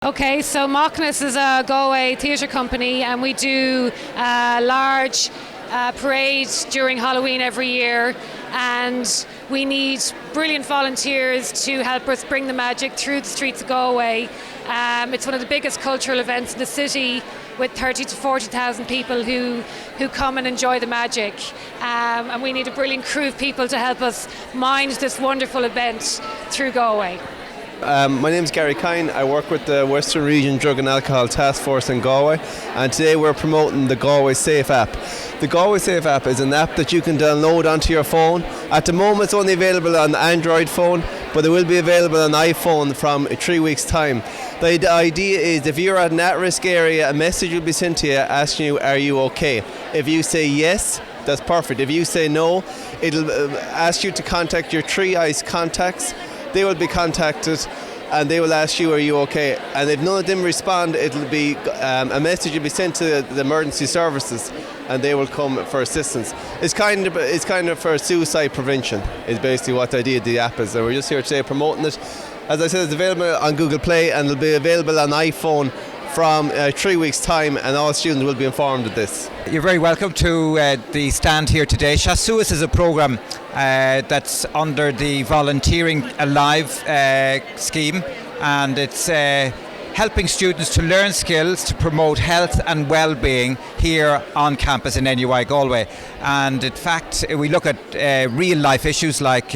Okay, so Macnas is a Galway theatre company, and we do a large parade during Halloween every year, and we need brilliant volunteers to help us bring the magic through the streets of Galway. It's one of the biggest cultural events in the city, with 30 to 40,000 people who come and enjoy the magic, and we need a brilliant crew of people to help us mind this wonderful event through Galway. My name is Gary Kine. I work with the Western Region Drug and Alcohol Task Force in Galway, and today we're promoting the Galway Safe app. The Galway Safe app is an app that you can download onto your phone. At the moment it's only available on Android phone, but it will be available on iPhone from 3 weeks' time. The idea is, if you're at an at-risk area, a message will be sent to you asking you, are you okay? If you say yes, that's perfect. If you say no, it'll ask you to contact your 3 ICE contacts. They will be contacted and they will ask you, are you okay? And if none of them respond, it'll be a message will be sent to the emergency services, and they will come for assistance. It's kind of for suicide prevention is basically what the idea of the app is. So we're just here today promoting it. As I said, it's available on Google Play, and it'll be available on iPhone from 3 weeks' time, and all students will be informed of this. You're very welcome to the stand here today. Shasuas is a programme that's under the Volunteering Alive scheme, and it's helping students to learn skills to promote health and well-being here on campus in NUIG Galway. And in fact, we look at real life issues like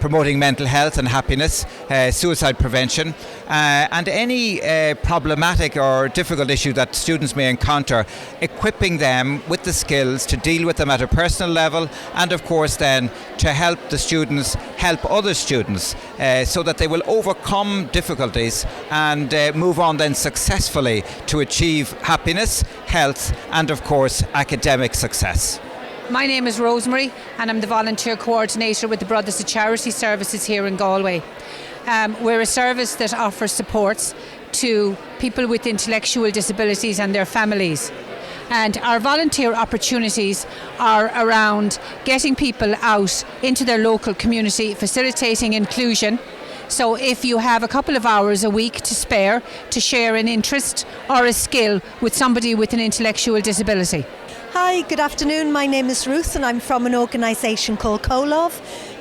promoting mental health and happiness, suicide prevention, and any problematic or difficult issue that students may encounter, equipping them with the skills to deal with them at a personal level, and of course then to help the students help other students so that they will overcome difficulties and move on then successfully to achieve happiness, health, and of course academic success. My name is Rosemary, and I'm the volunteer coordinator with the Brothers of Charity Services here in Galway. We're a service that offers supports to people with intellectual disabilities and their families. And our volunteer opportunities are around getting people out into their local community, facilitating inclusion. So if you have a couple of hours a week to spare to share an interest or a skill with somebody with an intellectual disability. Hi, good afternoon. My name is Ruth, and I'm from an organisation called COLOV.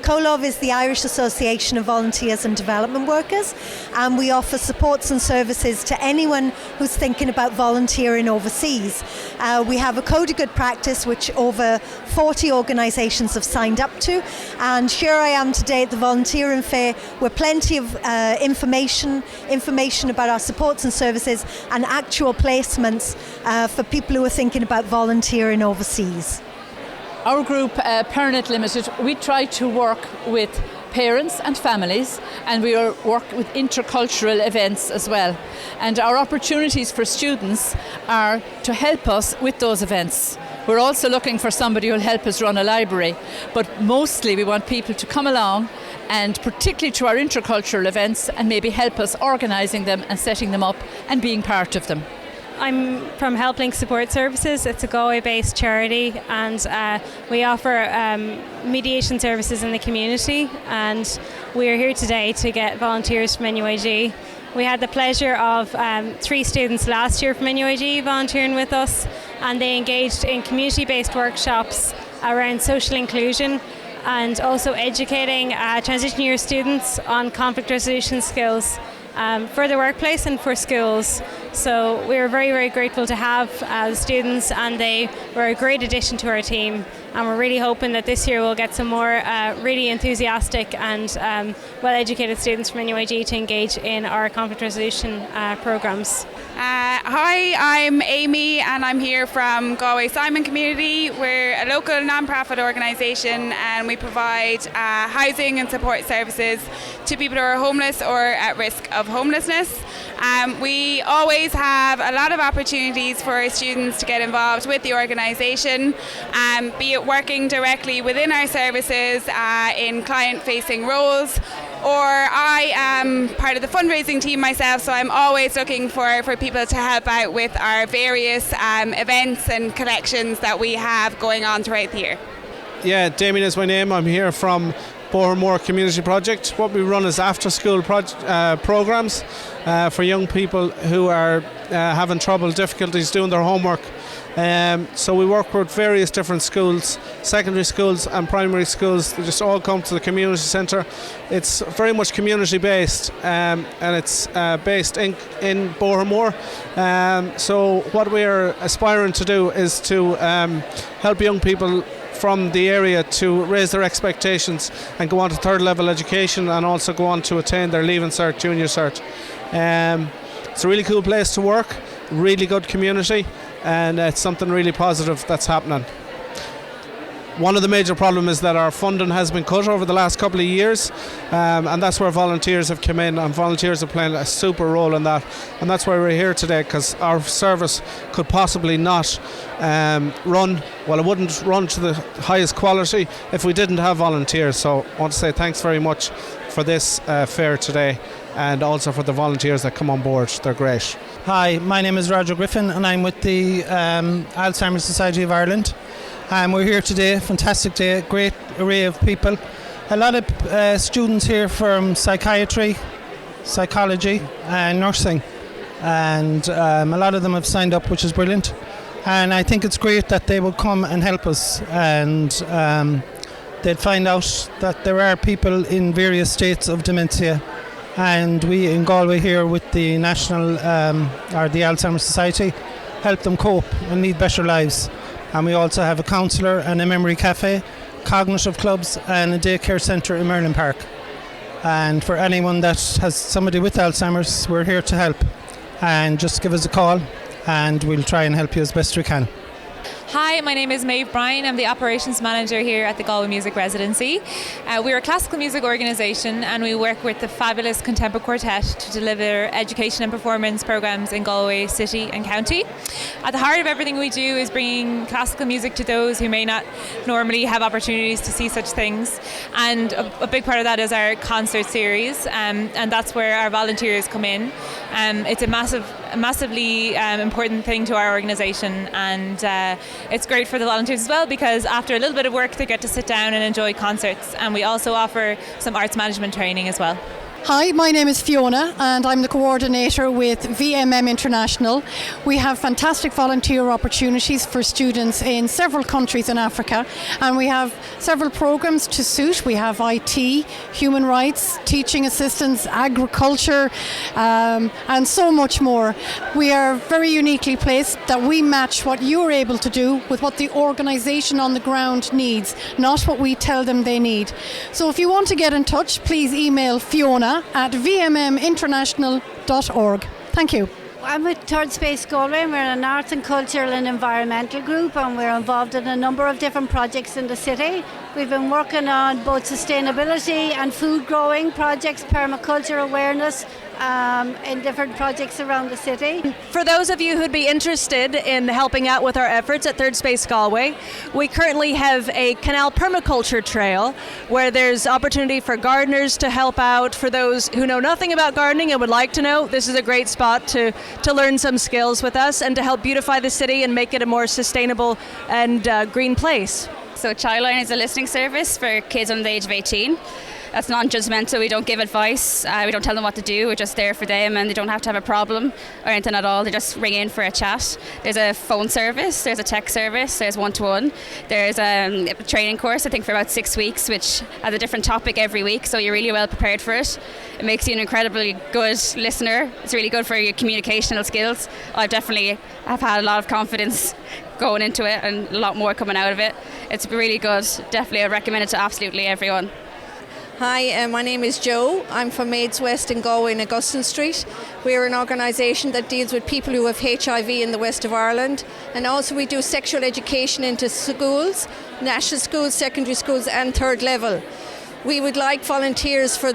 COLOV is the Irish Association of Volunteers and Development Workers, and we offer supports and services to anyone who's thinking about volunteering overseas. We have a code of good practice which over 40 organisations have signed up to, and here I am today at the Volunteering Fair with plenty of information about our supports and services and actual placements for people who are thinking about volunteering overseas. Our group, Parent Limited, we try to work with parents and families, and we work with intercultural events as well. And our opportunities for students are to help us with those events. We're also looking for somebody who will help us run a library, but mostly we want people to come along, and particularly to our intercultural events, and maybe help us organising them and setting them up and being part of them. I'm from HelpLink Support Services. It's a Galway-based charity, and we offer mediation services in the community, and we're here today to get volunteers from NUIG. We had the pleasure of 3 students last year from NUIG volunteering with us, and they engaged in community-based workshops around social inclusion and also educating transition year students on conflict resolution skills for the workplace and for schools. So we were very, very grateful to have the students, and they were a great addition to our team. And we're really hoping that this year we'll get some more really enthusiastic and well-educated students from NUIG to engage in our conflict resolution programs. Hi, I'm Amy, and I'm here from Galway Simon Community. We're a local non-profit organisation, and we provide housing and support services to people who are homeless or at risk of homelessness. We always have a lot of opportunities for our students to get involved with the organisation, be it working directly within our services in client-facing roles, or I am part of the fundraising team myself, so I'm always looking for people to help out with our various events and collections that we have going on throughout the year. Yeah, Damien is my name. I'm here from Bohermore Community Project. What we run is after-school programs for young people who are having difficulties doing their homework. So we work with various different schools, secondary schools and primary schools. They just all come to the community centre. It's very much community based, and it's based in Bohermore. So what we are aspiring to do is to help young people from the area to raise their expectations and go on to third level education, and also go on to attain their Leaving Cert, Junior Cert. It's a really cool place to work, really good community, and it's something really positive that's happening. One of the major problems is that our funding has been cut over the last couple of years, and that's where volunteers have come in, and volunteers are playing a super role in that, and that's why we're here today, because our service could possibly not run, well, it wouldn't run to the highest quality if we didn't have volunteers. So I want to say thanks very much for this fair today, and also for the volunteers that come on board. They're great. Hi, my name is Roger Griffin, and I'm with the Alzheimer's Society of Ireland. We're here today, fantastic day, great array of people. A lot of students here from psychiatry, psychology and nursing, and a lot of them have signed up, which is brilliant. And I think it's great that they will come and help us, and they'd find out that there are people in various states of dementia, and we in Galway here with the National or the Alzheimer's Society help them cope and lead better lives. And we also have a counsellor and a memory cafe, cognitive clubs and a daycare centre in Merlin Park. And for anyone that has somebody with Alzheimer's, we're here to help. And just give us a call and we'll try and help you as best we can. Hi, my name is Maeve Bryan. I'm the operations manager here at the Galway Music Residency. We're a classical music organisation, and we work with the fabulous Contemporary Quartet to deliver education and performance programmes in Galway City and County. At the heart of everything we do is bringing classical music to those who may not normally have opportunities to see such things, and a big part of that is our concert series, and that's where our volunteers come in. It's a massively important thing to our organisation, and it's great for the volunteers as well, because after a little bit of work they get to sit down and enjoy concerts, and we also offer some arts management training as well. Hi, my name is Fiona and I'm the coordinator with VMM International. We have fantastic volunteer opportunities for students in several countries in Africa, and we have several programs to suit. We have IT, human rights, teaching assistance, agriculture, and so much more. We are very uniquely placed that we match what you're able to do with what the organisation on the ground needs, not what we tell them they need. So if you want to get in touch, please email Fiona at vmminternational.org. Thank you. I'm with Third Space Galway. We're an arts and cultural and environmental group, and we're involved in a number of different projects in the city. We've been working on both sustainability and food growing projects, permaculture awareness, in different projects around the city. For those of you who'd be interested in helping out with our efforts at Third Space Galway, we currently have a canal permaculture trail where there's opportunity for gardeners to help out. For those who know nothing about gardening and would like to know, this is a great spot to learn some skills with us and to help beautify the city and make it a more sustainable and green place. So Childline is a listening service for kids under the age of 18. That's non-judgmental. We don't give advice. We don't tell them what to do. We're just there for them, and they don't have to have a problem or anything at all. They just ring in for a chat. There's a phone service. There's a text service. There's one-to-one. There's a training course, I think, for about 6 weeks, which has a different topic every week, so you're really well prepared for it. It makes you an incredibly good listener. It's really good for your communicational skills. I've definitely have had a lot of confidence going into it and a lot more coming out of it. It's really good. Definitely, I recommend it to absolutely everyone. Hi, my name is Jo. I'm from Maids West in Galway in Augustine Street. We're an organisation that deals with people who have HIV in the west of Ireland, and also we do sexual education into schools, national schools, secondary schools and third level. We would like volunteers for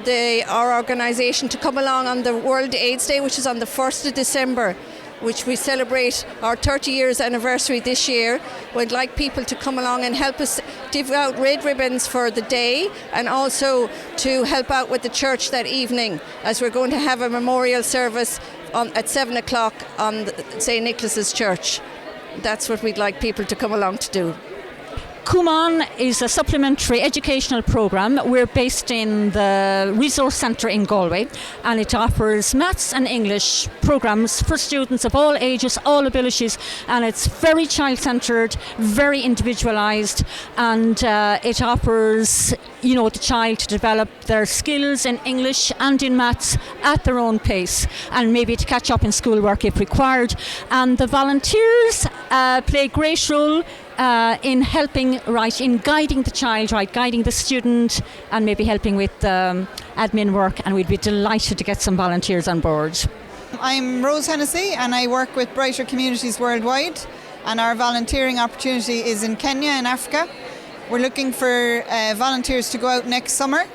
our organisation to come along on the World AIDS Day, which is on the 1st of December, which we celebrate our 30 years anniversary this year. We'd like people to come along and help us give out red ribbons for the day, and also to help out with the church that evening, as we're going to have a memorial service at 7 o'clock on St. Nicholas's Church. That's what we'd like people to come along to do. Kumon is a supplementary educational programme. We're based in the Resource Centre in Galway, and it offers maths and English programmes for students of all ages, all abilities, and it's very child-centred, very individualised, and it offers the child to develop their skills in English and in maths at their own pace, and maybe to catch up in schoolwork if required. And the volunteers play a great role in helping, in guiding the child, guiding the student, and maybe helping with admin work, and we'd be delighted to get some volunteers on board. I'm Rose Hennessy, and I work with Brighter Communities Worldwide, and our volunteering opportunity is in Kenya in Africa. We're looking for volunteers to go out next summer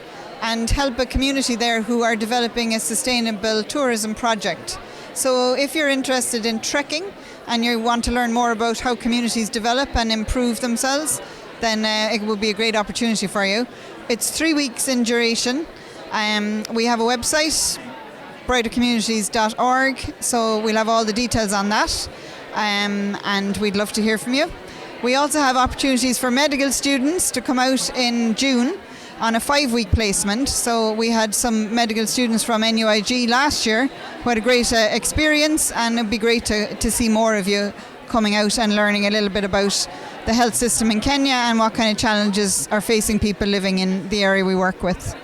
and help a community there who are developing a sustainable tourism project. So if you're interested in trekking and you want to learn more about how communities develop and improve themselves, then it will be a great opportunity for you. It's 3 weeks in duration. We have a website, brightercommunities.org, so we'll have all the details on that, and we'd love to hear from you. We also have opportunities for medical students to come out in June on a 5-week placement. So we had some medical students from NUIG last year who had a great experience, and it'd be great to see more of you coming out and learning a little bit about the health system in Kenya and what kind of challenges are facing people living in the area we work with.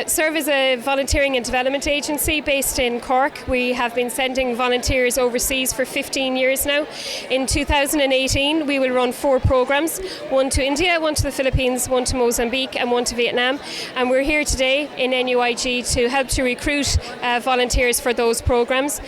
Serve as a volunteering and development agency based in Cork. We have been sending volunteers overseas for 15 years now. In 2018 we will run 4 programmes, one to India, one to the Philippines, one to Mozambique and one to Vietnam, and we're here today in NUIG to help to recruit volunteers for those programmes.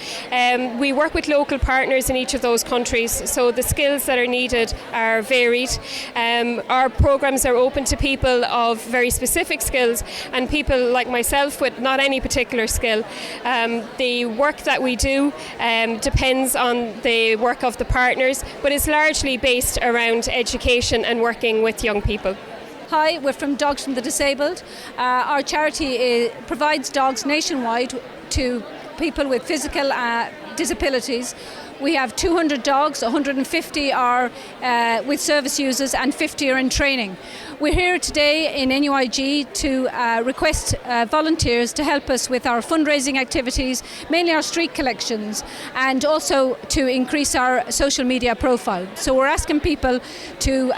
We work with local partners in each of those countries, so the skills that are needed are varied. Our programmes are open to people of very specific skills and people like myself with not any particular skill. The work that we do depends on the work of the partners, but it's largely based around education and working with young people. Hi, we're from Dogs from the Disabled. Our charity provides dogs nationwide to people with physical disabilities. We have 200 dogs, 150 are with service users and 50 are in training. We're here today in NUIG to request volunteers to help us with our fundraising activities, mainly our street collections, and also to increase our social media profile. So we're asking people to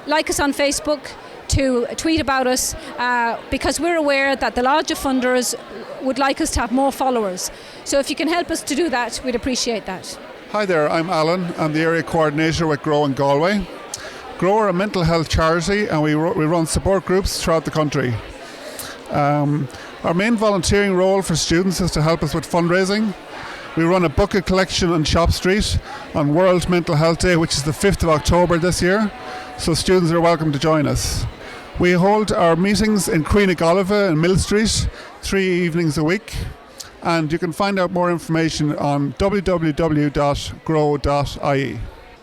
like us on Facebook, to tweet about us, because we're aware that the larger funders would like us to have more followers. So if you can help us to do that, we'd appreciate that. Hi there, I'm Alan. I'm the area coordinator with Grow in Galway. Grow are a mental health charity, and we run support groups throughout the country. Our main volunteering role for students is to help us with fundraising. We run a bucket collection on Shop Street on World Mental Health Day, which is the 5th of October this year, so students are welcome to join us. We hold our meetings in Queenagoliva and Mill Street 3 evenings a week, and you can find out more information on www.grow.ie.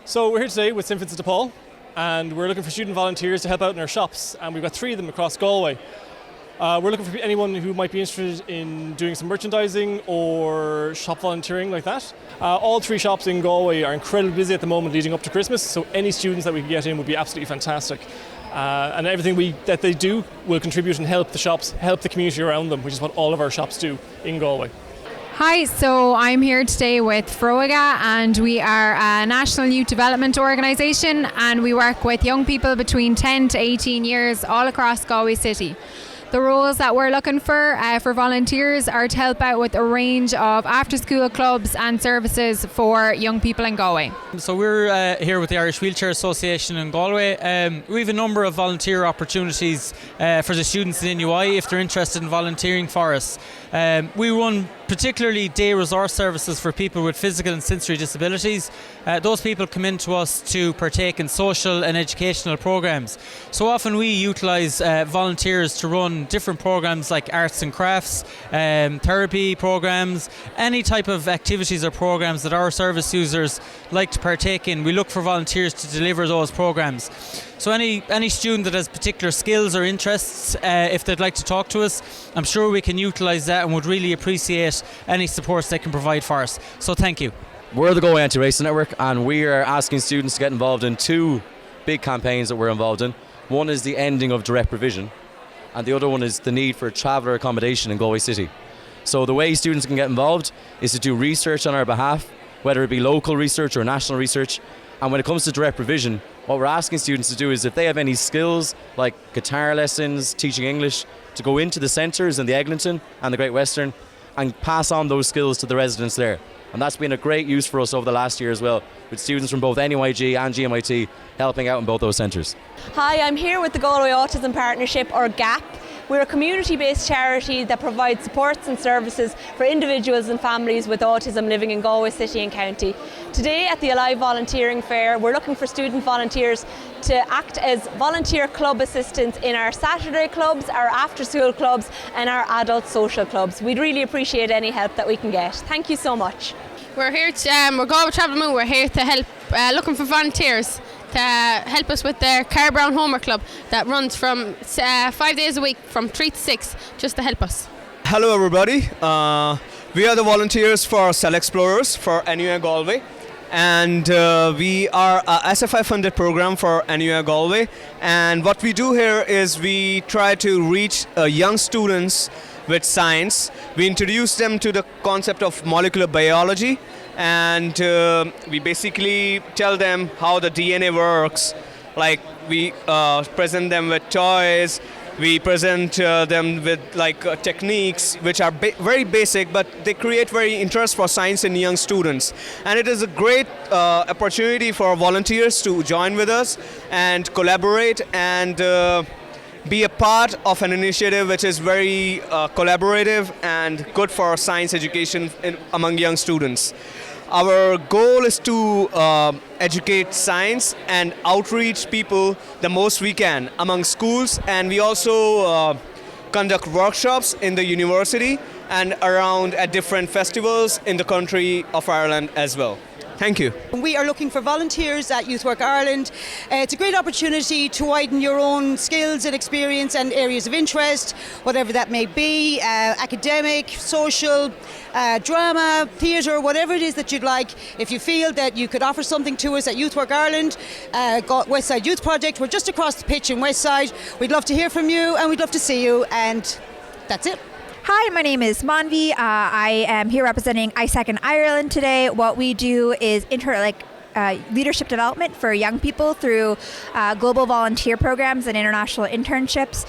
So we're here today with St Vincent de Paul, and we're looking for student volunteers to help out in our shops, and we've got 3 of them across Galway. We're looking for anyone who might be interested in doing some merchandising or shop volunteering like that. All 3 shops in Galway are incredibly busy at the moment leading up to Christmas, so any students that we can get in would be absolutely fantastic. And everything that they do will contribute and help the shops, help the community around them, which is what all of our shops do in Galway. Hi, so I'm here today with Froiga, and we are a national youth development organisation, and we work with young people between 10 to 18 years all across Galway City. The roles that we're looking for volunteers are to help out with a range of after-school clubs and services for young people in Galway. So we're here with the Irish Wheelchair Association in Galway. We have a number of volunteer opportunities for the students in NUI if they're interested in volunteering for us. We run particularly day resource services for people with physical and sensory disabilities. Those people come in to us to partake in social and educational programs. So often we utilise volunteers to run different programs like arts and crafts, therapy programs, any type of activities or programs that our service users like to partake in. We look for volunteers to deliver those programs. So any student that has particular skills or interests, if they'd like to talk to us, I'm sure we can utilise that and would really appreciate any supports they can provide for us. So thank you. We're the Galway Anti-Racing Network, and we are asking students to get involved in 2 big campaigns that we're involved in. One is the ending of direct provision, and the other one is the need for traveller accommodation in Galway City. So the way students can get involved is to do research on our behalf, whether it be local research or national research. And when it comes to direct provision, what we're asking students to do is if they have any skills like guitar lessons, teaching English, to go into the centres in the Eglinton and the Great Western and pass on those skills to the residents there. And that's been a great use for us over the last year as well, with students from both NUIG and GMIT helping out in both those centres. Hi, I'm here with the Galway Autism Partnership, or GAP. We're a community-based charity that provides supports and services for individuals and families with autism living in Galway City and County. Today at the Alive Volunteering Fair, we're looking for student volunteers to act as volunteer club assistants in our Saturday clubs, our after-school clubs and our adult social clubs. We'd really appreciate any help that we can get. Thank you so much. We're here to, we're Galway Travel Moon, we're here to help, looking for volunteers to help us with the Car Brown Homework Club that runs from 5 days a week from 3 to 6, just to help us. Hello everybody, we are the volunteers for Cell Explorers for NUIG Galway, and we are a SFI funded program for NUIG Galway, and what we do here is we try to reach young students with science. We introduce them to the concept of molecular biology, and we basically tell them how the DNA works. Like we present them with toys, we present them with techniques which are very basic, but they create very interest for science in young students. And it is a great opportunity for volunteers to join with us and collaborate and be a part of an initiative which is very collaborative and good for science education among young students. Our goal is to educate science and outreach people the most we can among schools, and we also conduct workshops in the university and around at different festivals in the country of Ireland as well. Thank you. We are looking for volunteers at Youth Work Ireland. It's a great opportunity to widen your own skills and experience and areas of interest, whatever that may be, academic, social, drama, theatre, whatever it is that you'd like. If you feel that you could offer something to us at Youth Work Ireland, Westside Youth Project, we're just across the pitch in Westside. We'd love to hear from you and we'd love to see you, and that's it. Hi, my name is Manvi. I am here representing ISAC in Ireland today. What we do is leadership development for young people through global volunteer programs and international internships.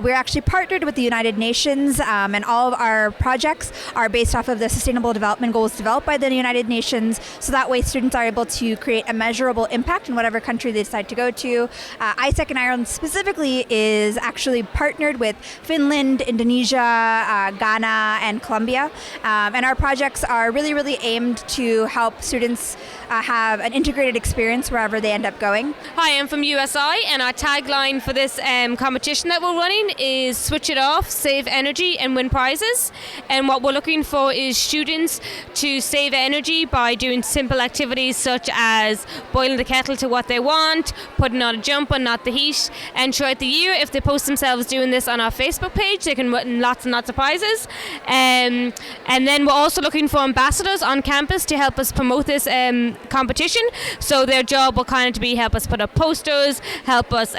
We're actually partnered with the United Nations, and all of our projects are based off of the Sustainable Development Goals developed by the United Nations, so that way students are able to create a measurable impact in whatever country they decide to go to. ISAC in Ireland specifically is actually partnered with Finland, Indonesia, Ghana, and Colombia, and our projects are really aimed to help students have an integrated experience wherever they end up going. Hi, I'm from USI, and our tagline for this competition that we're running is switch it off, save energy and win prizes. And what we're looking for is students to save energy by doing simple activities such as boiling the kettle to what they want, putting on a jumper, not the heat. And throughout the year, if they post themselves doing this on our Facebook page, they can win lots and lots of prizes. And then we're also looking for ambassadors on campus to help us promote this competition. So their job will kind of be help us put up posters, help us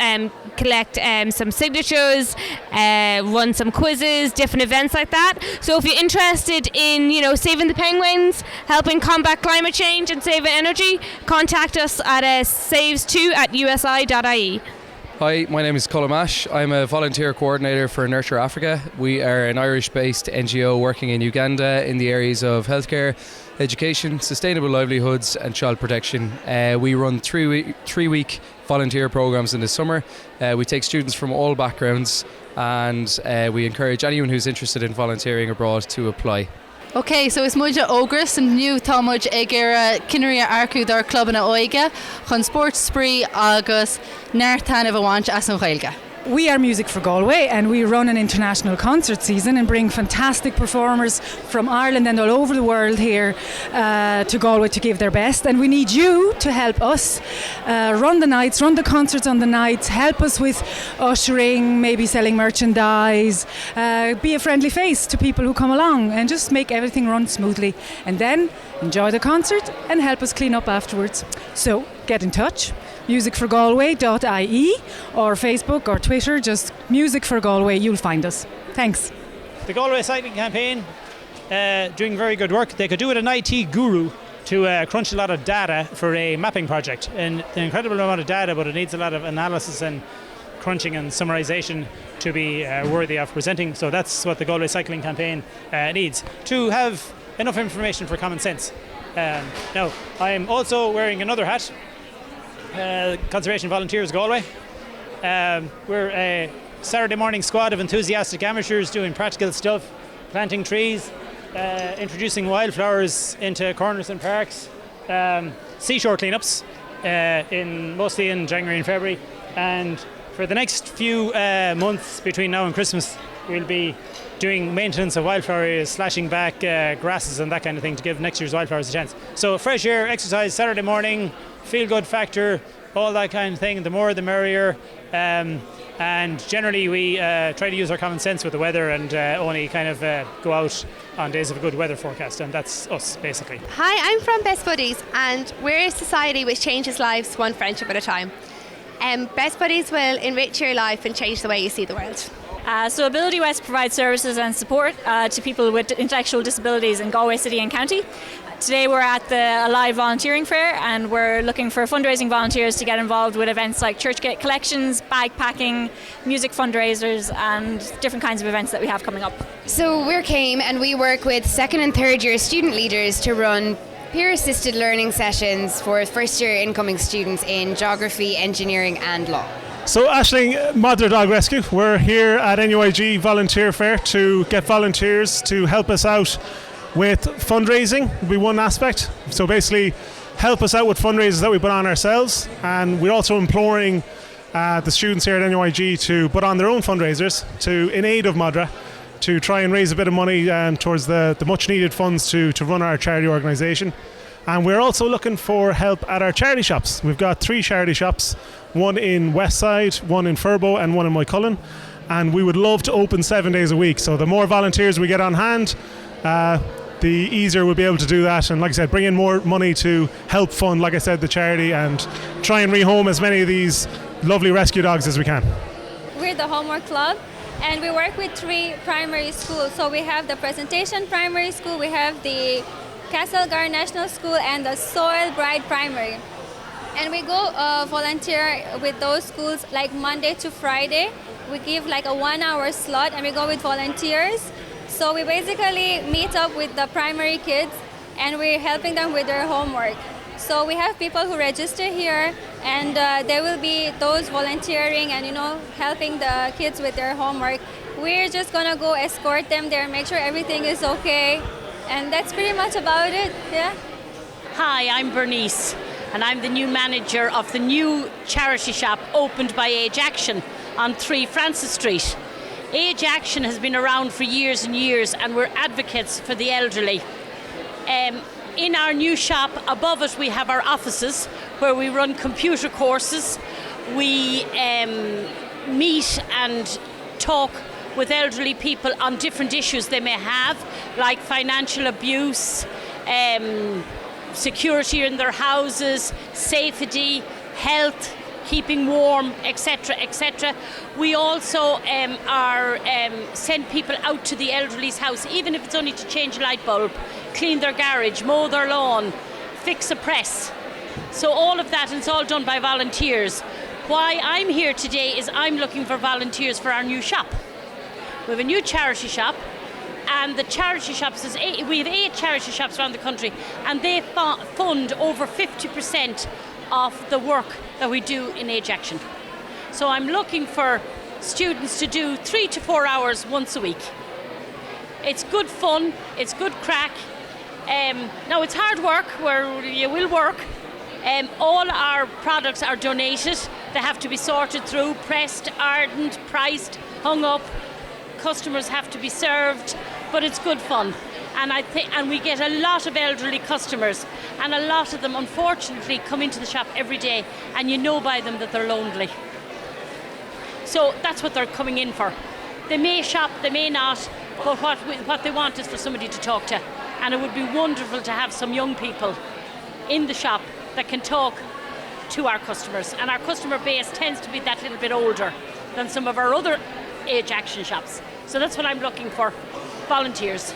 collect some signatures, run some quizzes, different events like that. So if you're interested in, saving the penguins, helping combat climate change and saving energy, contact us at saves2@usi.ie. Hi, my name is Colm Ash. I'm a volunteer coordinator for Nurture Africa. We are an Irish-based NGO working in Uganda in the areas of healthcare, education, sustainable livelihoods and child protection. We run three-week volunteer programs in the summer. We take students from all backgrounds, and we encourage anyone who's interested in volunteering abroad to apply. Okay, so is muide ógras an nniu tá muid ag cinnearí arcú dar club na óige chun sport spree agus neartánamh bhaint as an ghaeilge. We are Music for Galway, and we run an international concert season and bring fantastic performers from Ireland and all over the world here to Galway to give their best. And we need you to help us run the nights, run the concerts on the nights, help us with ushering, maybe selling merchandise, be a friendly face to people who come along, and just make everything run smoothly. And then enjoy the concert and help us clean up afterwards. So get in touch. musicforgalway.ie or Facebook or Twitter, just Music for Galway, you'll find us. Thanks. The Galway Cycling Campaign doing very good work. They could do with an IT guru to crunch a lot of data for a mapping project. And an incredible amount of data, but it needs a lot of analysis and crunching and summarization to be worthy of presenting. So that's what the Galway Cycling Campaign needs, to have enough information for common sense. Now, I'm also wearing another hat, Conservation Volunteers Galway. We're a Saturday morning squad of enthusiastic amateurs doing practical stuff, planting trees, introducing wildflowers into corners and parks, seashore cleanups, mostly in January and February. And for the next few months between now and Christmas, we'll be doing maintenance of wildflower areas, slashing back grasses and that kind of thing to give next year's wildflowers a chance. So fresh air, exercise, Saturday morning, feel-good factor, all that kind of thing. The more the merrier. And generally we try to use our common sense with the weather and only kind of go out on days of a good weather forecast, and that's us basically. Hi, I'm from Best Buddies, and we're a society which changes lives one friendship at a time. Best Buddies will enrich your life and change the way you see the world. So Ability West provides services and support to people with intellectual disabilities in Galway City and County. Today we're at the Alive Volunteering Fair, and we're looking for fundraising volunteers to get involved with events like church gate collections, bag packing, music fundraisers and different kinds of events that we have coming up. So we're CAME, and we work with second and third year student leaders to run peer-assisted learning sessions for first year incoming students in geography, engineering and law. So Aisling, Mother Dog Rescue, we're here at NUIG Volunteer Fair to get volunteers to help us out with fundraising, will be one aspect. So basically help us out with fundraisers that we put on ourselves, and we're also imploring the students here at NUIG to put on their own fundraisers in aid of Madra, to try and raise a bit of money towards the much needed funds to run our charity organisation. And we're also looking for help at our charity shops. We've got 3 charity shops, one in Westside, one in Furbo and one in Moycullen, and we would love to open 7 days a week. So the more volunteers we get on hand, the easier we'll be able to do that, and like I said, bring in more money to help fund, like I said, the charity, and try and rehome as many of these lovely rescue dogs as we can. We're the Homework Club, and we work with 3 primary schools. So we have the Presentation Primary School, we have the Castlegar National School and the Soil Bride Primary. And we go volunteer with those schools like Monday to Friday. We give like a 1-hour slot and we go with volunteers. So we basically meet up with the primary kids and we're helping them with their homework. So we have people who register here, and there will be those volunteering and helping the kids with their homework. We're just gonna go escort them there, make sure everything is okay, and that's pretty much about it. Yeah. Hi, I'm Bernice, and I'm the new manager of the new charity shop opened by Age Action on 3 Francis Street. Age Action has been around for years and years, and we're advocates for the elderly. In our new shop, above it we have our offices where we run computer courses. We meet and talk with elderly people on different issues they may have, like financial abuse, security in their houses, safety, health, keeping warm, etc., etc. We also send people out to the elderly's house, even if it's only to change a light bulb, clean their garage, mow their lawn, fix a press. So all of that, and it's all done by volunteers. Why I'm here today is I'm looking for volunteers for our new shop. We have a new charity shop, and the charity shops, we have 8 charity shops around the country, and they fund over 50% of the work that we do in Age Action. So I'm looking for students to do 3 to 4 hours once a week. It's good fun, it's good crack. Now it's hard work, where you will work. All our products are donated. They have to be sorted through, pressed, ardent, priced, hung up. Customers have to be served, but it's good fun. And we get a lot of elderly customers, and a lot of them unfortunately come into the shop every day, and you know by them that they're lonely. So that's what they're coming in for. They may shop, they may not, but what they want is for somebody to talk to. And it would be wonderful to have some young people in the shop that can talk to our customers, and our customer base tends to be that little bit older than some of our other age action shops. So that's what I'm looking for, volunteers.